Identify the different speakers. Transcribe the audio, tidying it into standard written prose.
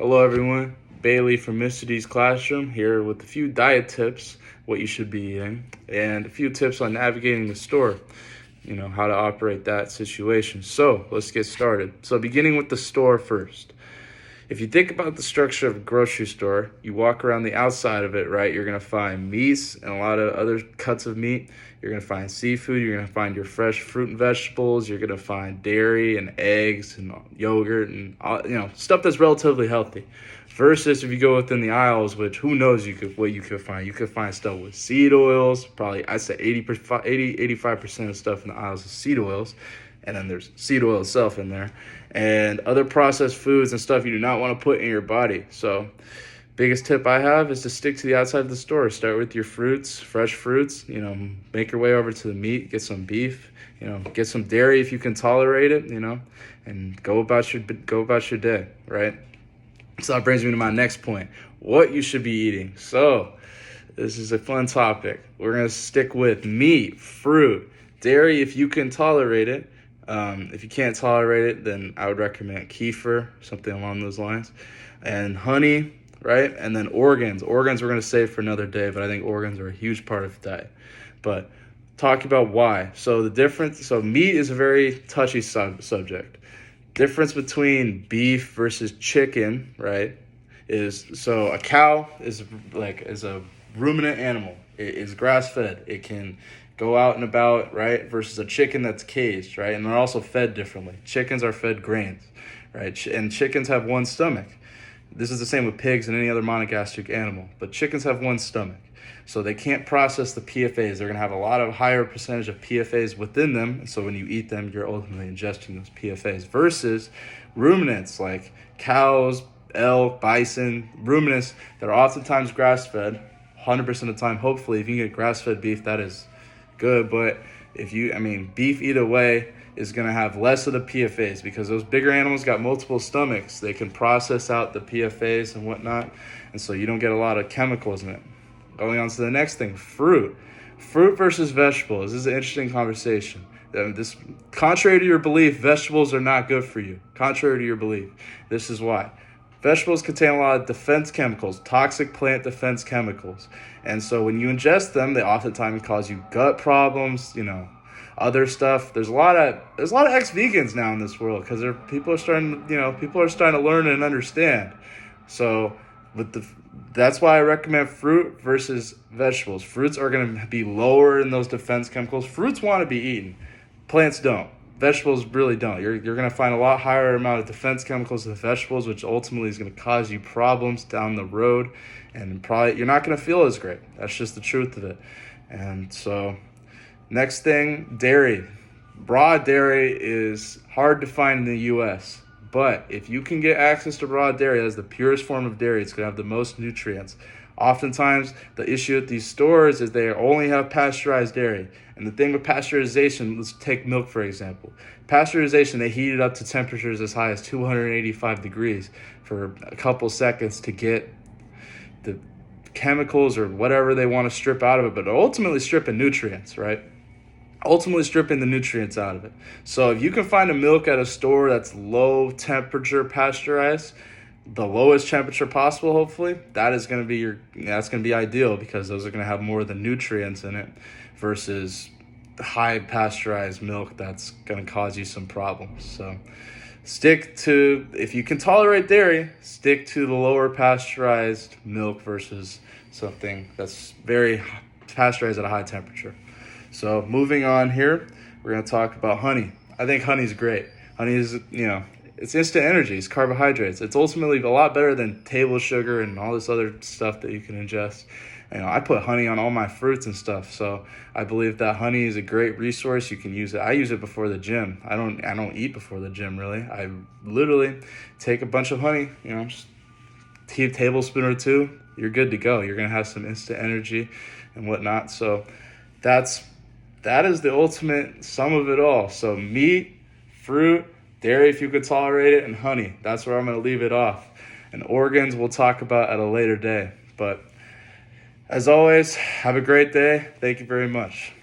Speaker 1: Hello, everyone. Bailey from Mr. D's Classroom here with a few diet tips, what you should be eating, and a few tips on navigating the store, how to operate that situation. So let's get started. So beginning with the store first. If you think about the structure of a grocery store, you walk around the outside of it, right? You're going to find meats and a lot of other cuts of meat. You're going to find seafood. You're going to find your fresh fruit and vegetables. You're going to find dairy and eggs and yogurt and stuff that's relatively healthy. Versus if you go within the aisles, which who knows what you could find. You could find stuff with seed oils. Probably I'd say 85% of stuff in the aisles is seed oils. And then there's seed oil itself in there, and other processed foods and stuff you do not want to put in your body. So biggest tip I have is to stick to the outside of the store. Start with your fruits, fresh fruits, make your way over to the meat, get some beef, get some dairy if you can tolerate it, and go about your day, right? So that brings me to my next point, what you should be eating. So this is a fun topic. We're going to stick with meat, fruit, dairy if you can tolerate it. If you can't tolerate it, then I would recommend kefir, something along those lines, and honey, right? And then organs. Organs we're going to save for another day, but I think organs are a huge part of the diet. But talk about why. So meat is a very touchy subject. Difference between beef versus chicken, right, so a cow is a ruminant animal. It is grass-fed. It can go out and about, right, versus a chicken that's caged, right? And they're also fed differently. Chickens are fed grains, right? And chickens have one stomach. This is the same with pigs and any other monogastric animal, but chickens have one stomach. So they can't process the PFAs. They're going to have a lot of higher percentage of PFAs within them. And so when you eat them, you're ultimately ingesting those PFAs versus ruminants like cows, elk, bison, ruminants that are oftentimes grass-fed. 100% of the time, hopefully, if you can get grass-fed beef, that is good. But beef either way is going to have less of the PFAs because those bigger animals got multiple stomachs. They can process out the PFAs and whatnot, and so you don't get a lot of chemicals in it. Going on to the next thing, fruit versus vegetables. This is an interesting conversation. Contrary to your belief, vegetables are not good for you. Contrary to your belief, this is why. Vegetables contain a lot of defense chemicals, toxic plant defense chemicals. And so when you ingest them, they oftentimes cause you gut problems, other stuff. There's a lot of ex-vegans now in this world because people are starting to learn and understand. So that's why I recommend fruit versus vegetables. Fruits are going to be lower in those defense chemicals. Fruits want to be eaten. Plants don't. Vegetables really don't. You're going to find a lot higher amount of defense chemicals in the vegetables, which ultimately is going to cause you problems down the road, and probably you're not going to feel as great. That's just the truth of it. And so next thing, dairy. Raw dairy is hard to find in the U.S., but if you can get access to raw dairy, as the purest form of dairy, it's going to have the most nutrients. Oftentimes, the issue at these stores is they only have pasteurized dairy. And the thing with pasteurization, let's take milk, for example. Pasteurization, they heat it up to temperatures as high as 285 degrees for a couple seconds to get the chemicals or whatever they want to strip out of it, but they're ultimately stripping nutrients, right? Ultimately stripping the nutrients out of it. So if you can find a milk at a store that's low temperature pasteurized, the lowest temperature possible, hopefully, that's going to be ideal because those are going to have more of the nutrients in it versus high pasteurized milk that's going to cause you some problems. So if you can tolerate dairy, stick to the lower pasteurized milk versus something that's very pasteurized at a high temperature. So moving on here, we're going to talk about honey. I think honey's great. Honey is, it's instant energy. It's carbohydrates. It's ultimately a lot better than table sugar and all this other stuff that you can ingest. I put honey on all my fruits and stuff, so I believe that honey is a great resource. You can use it. I use it before the gym. I don't eat before the gym, really. I literally take a bunch of honey, just a tablespoon or two. You're good to go. You're going to have some instant energy and whatnot. So that is the ultimate sum of it all. So meat, fruit, dairy if you could tolerate it, and honey. That's where I'm going to leave it off. And organs we'll talk about at a later day. But as always, have a great day. Thank you very much.